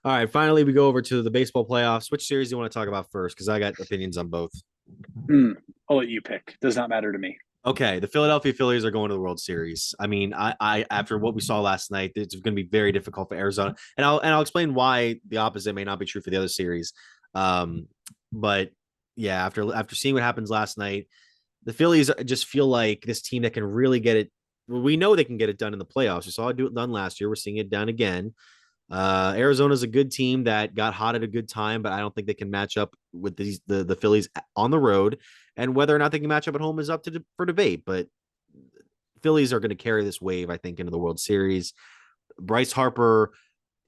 All right, finally we go over to the baseball playoffs. Which series do you want to talk about first? Because I got opinions on both. Hmm. I'll let you pick. Does not matter to me. Okay, the Philadelphia Phillies are going to the World Series. I mean, I after what we saw last night, it's going to be very difficult for Arizona, and I'll explain why the opposite may not be true for the other series. Um, but yeah, after seeing what happens last night, the Phillies just feel like this team that can really get it. We know they can get it done in the playoffs. We saw it do it done last year. We're seeing it done again. Arizona's a good team that got hot at a good time, but I don't think they can match up with the Phillies on the road. And whether or not they can match up at home is up to for debate. But Phillies are going to carry this wave, I think, into the World Series. Bryce Harper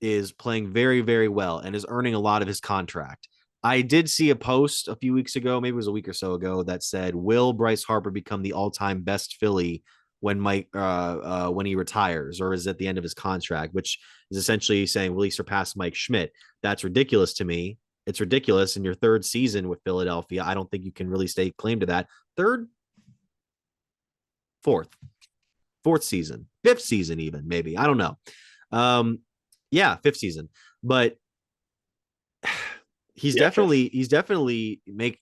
is playing very, very well and is earning a lot of his contract. I did see a post a few weeks ago, maybe it was a week or so ago, that said, "Will Bryce Harper become the all-time best Philly when he retires, or is it at the end of his contract?" Which is essentially saying, "Will he surpass Mike Schmidt?" That's ridiculous to me. It's ridiculous in your third season with Philadelphia. I don't think you can really stake claim to that. Third, fourth, fourth season, fifth season, even maybe. I don't know. Um, yeah, fifth season, but he's Yeah, fifth. definitely make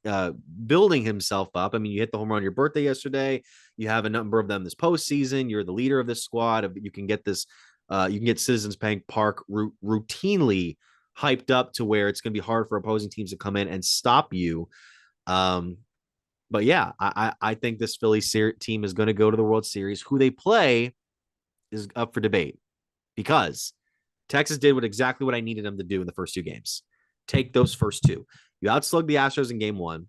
building himself up. I mean, you hit the home run on your birthday yesterday. You have a number of them this postseason. You're the leader of this squad. You can get this. You can get Citizens Bank Park routinely hyped up to where it's going to be hard for opposing teams to come in and stop you. Um, but yeah, I think this team is going to go to the World Series. Who they play is up for debate because Texas did exactly what I needed them to do in the first two games. Take those first two. You outslug the Astros in game one,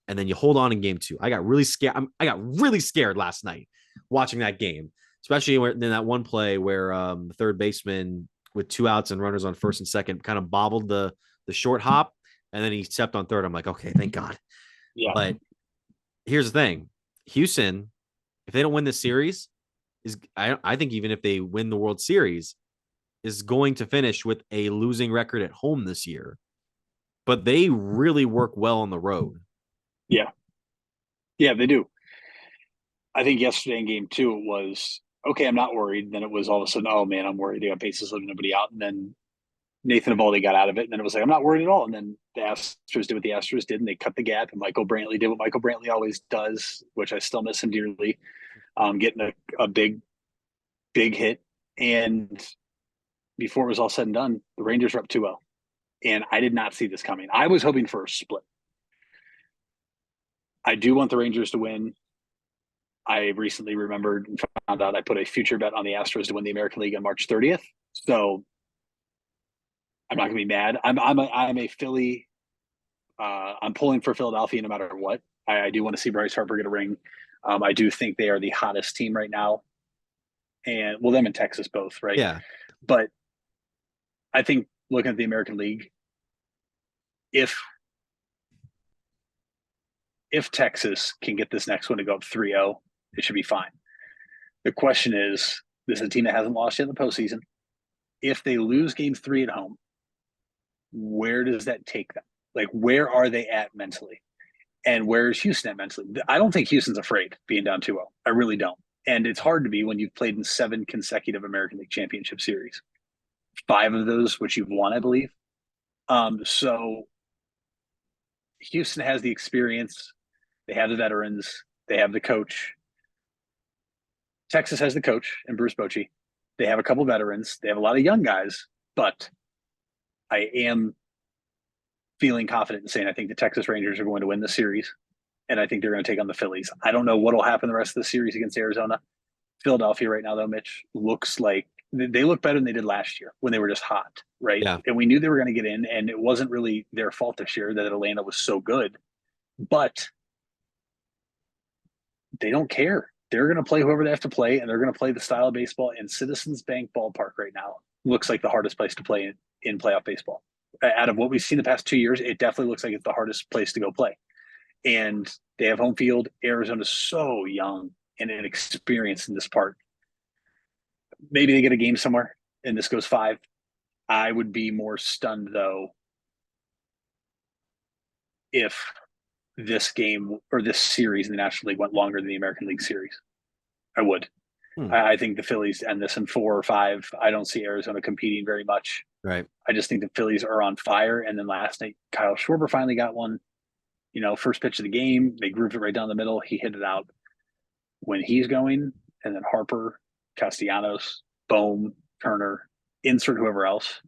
and then you hold on in game two. I got really scared. I got really scared last night watching that game, especially in that one play where the third baseman with two outs and runners on first and second kind of bobbled the short hop, and then he stepped on third. I'm like, okay, thank God. Yeah. But here's the thing: Houston, if they don't win this series, I think even if they win the World Series, is going to finish with a losing record at home this year. But they really work well on the road. Yeah. Yeah, they do. I think yesterday in game two, it was okay, I'm not worried. Then it was all of a sudden, oh man, I'm worried. They got bases loaded, nobody out. And then Nathan Eovaldi got out of it. And then it was like, I'm not worried at all. And then the Astros did what the Astros did, and they cut the gap. And Michael Brantley did what Michael Brantley always does, which I still miss him dearly, getting a big hit. And before it was all said and done, the Rangers were up 2-0. And I did not see this coming. I was hoping for a split. I do want the Rangers to win. I recently remembered and found out I put a future bet on the Astros to win the American League on March 30th. So I'm not going to be mad. I'm a Philly. I'm pulling for Philadelphia no matter what. I do want to see Bryce Harper get a ring. I do think they are the hottest team right now, and well, them and Texas both, right? Yeah. But I think looking at the American League, if if Texas can get this next one to go up 3-0, it should be fine. The question is, this is a team that hasn't lost yet in the postseason. If they lose game three at home, where does that take them? Like, where are they at mentally? And where is Houston at mentally? I don't think Houston's afraid being down 2-0. I really don't. And it's hard to be when you've played in 7 consecutive American League Championship Series, 5 of those, which you've won, I believe. So Houston has the experience. They have the veterans. They have the coach. Texas has the coach and Bruce Bochy. They have a couple veterans. They have a lot of young guys, but I am feeling confident in saying I think the Texas Rangers are going to win the series, and I think they're going to take on the Phillies. I don't know what will happen the rest of the series against Arizona. Philadelphia right now, though, Mitch, looks like they look better than they did last year when they were just hot, right? Yeah. And we knew they were going to get in, and it wasn't really their fault this year that Atlanta was so good, but they don't care. They're going to play whoever they have to play, and they're going to play the style of baseball. And Citizens Bank Ballpark right now looks like the hardest place to play in playoff baseball. Out of what we've seen the past 2 years, it definitely looks like it's the hardest place to go play. And they have home field. Arizona's so young and inexperienced in this part. Maybe they get a game somewhere and this goes 5. I would be more stunned, though, if this game or this series in the National League went longer than the American League series. I would. Hmm. I think the Phillies end this in 4 or 5. I don't see Arizona competing very much. Right. I just think the Phillies are on fire. And then last night, Kyle Schwarber finally got one. First pitch of the game, they grooved it right down the middle. He hit it out when he's going, and then Harper, Castellanos, Bohm, Turner, insert whoever else.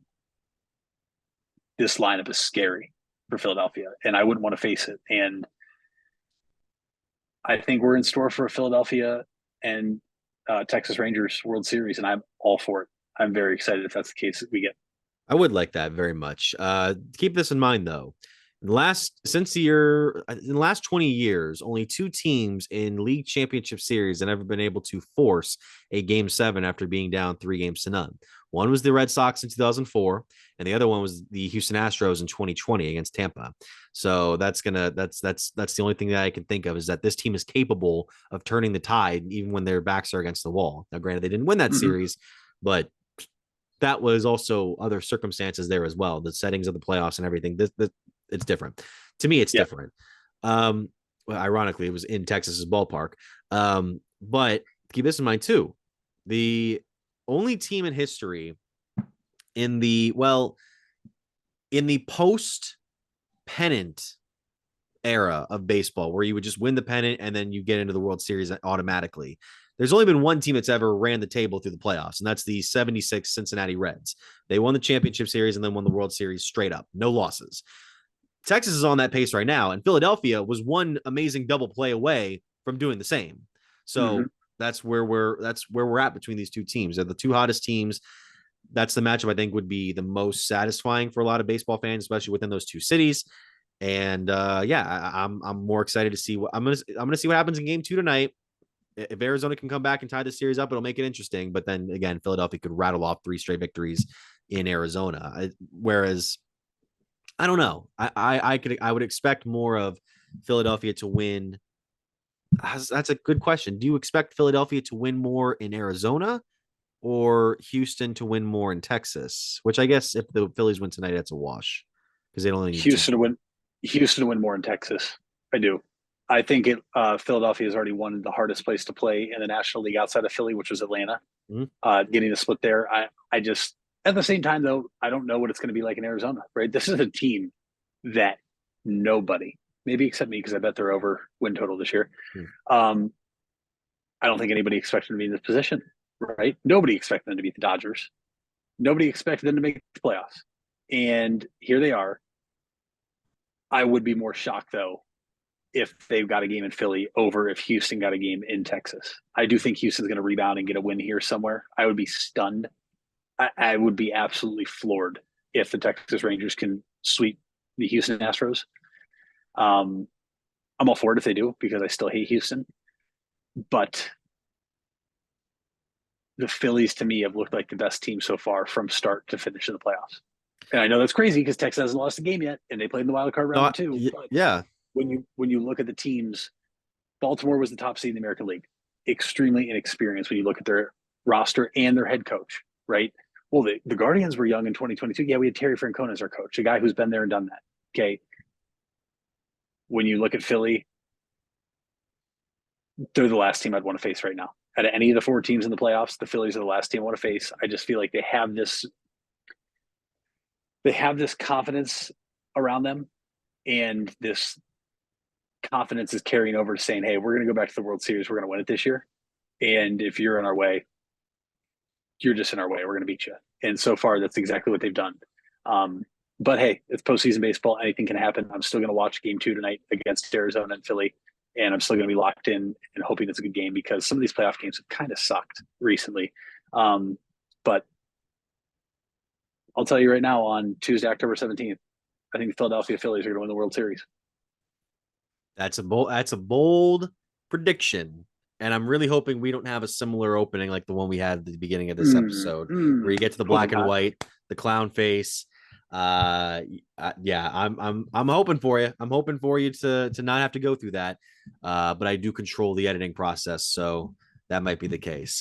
This lineup is scary for Philadelphia, and I wouldn't want to face it. And I think we're in store for a Philadelphia and Texas Rangers World Series, and I'm all for it. I'm very excited if that's the case that we get. I would like that very much. Keep this in mind though. In the last 20 years, only two teams in league championship series have ever been able to force a game seven after being down 3-0. One was the Red Sox in 2004, and the other one was the Houston Astros in 2020 against Tampa. So that's the only thing that I can think of, is that this team is capable of turning the tide even when their backs are against the wall. Now, granted, they didn't win that series, but that was also other circumstances there as well. The settings of the playoffs and everything. This it's different. To me, it's different. Well, ironically, it was in Texas's ballpark. But keep this in mind too. The only team in history in the post pennant era of baseball where you would just win the pennant and then you get into the World Series automatically. There's only been one team that's ever ran the table through the playoffs, and that's the 76 Cincinnati Reds. They won the championship series and then won the World Series straight up, no losses. Texas is on that pace right now, and Philadelphia was one amazing double play away from doing the same. So that's where we're at between these two teams. They're the two hottest teams. That's the matchup I think would be the most satisfying for a lot of baseball fans, especially within those two cities. And I'm more excited to see what I'm gonna see what happens in game 2 tonight. If Arizona can come back and tie the series up, it'll make it interesting. But then again, Philadelphia could rattle off 3 straight victories in Arizona. Whereas I don't know. I would expect more of Philadelphia to win. That's a good question. Do you expect Philadelphia to win more in Arizona or Houston to win more in Texas? Which I guess if the Phillies win tonight, that's a wash because they don't only need Houston to win. Houston to win more in Texas. I do. I think Philadelphia has already won the hardest place to play in the National League outside of Philly, which was Atlanta. Getting the split there, I just at the same time though, I don't know what it's going to be like in Arizona. Right, this is a team that nobody, maybe except me, because I bet they're over win total this year. I don't think anybody expected them to be in this position. Right, nobody expected them to beat the Dodgers. Nobody expected them to make the playoffs, and here they are. I would be more shocked though if they've got a game in Philly over if Houston got a game in Texas. I do think Houston's going to rebound and get a win here somewhere. I would be stunned. I would be absolutely floored if the Texas Rangers can sweep the Houston Astros. I'm all for it if they do, because I still hate Houston. But the Phillies, to me, have looked like the best team so far from start to finish in the playoffs. And I know that's crazy because Texas hasn't lost a game yet, and they played in the wild card round too. Yeah. When you look at the teams, Baltimore was the top seed in the American League. Extremely inexperienced when you look at their roster and their head coach, right? Well, the Guardians were young in 2022. Yeah, we had Terry Francona as our coach, a guy who's been there and done that. Okay. When you look at Philly, they're the last team I'd want to face right now. Out of any of the 4 teams in the playoffs, the Phillies are the last team I want to face. I just feel like they have this confidence around them, and this confidence is carrying over to saying, hey, we're going to go back to the World Series. We're going to win it this year. And if you're in our way, you're just in our way. We're going to beat you. And so far, that's exactly what they've done. But hey, it's postseason baseball. Anything can happen. I'm still going to watch game 2 tonight against Arizona and Philly. And I'm still going to be locked in and hoping it's a good game, because some of these playoff games have kind of sucked recently. But I'll tell you right now, on Tuesday, October 17th, I think the Philadelphia Phillies are going to win the World Series. That's a bold prediction. And I'm really hoping we don't have a similar opening like the one we had at the beginning of this episode, where you get to the black and white, the clown face. I'm hoping for you. I'm hoping for you to not have to go through that. But I do control the editing process, so that might be the case.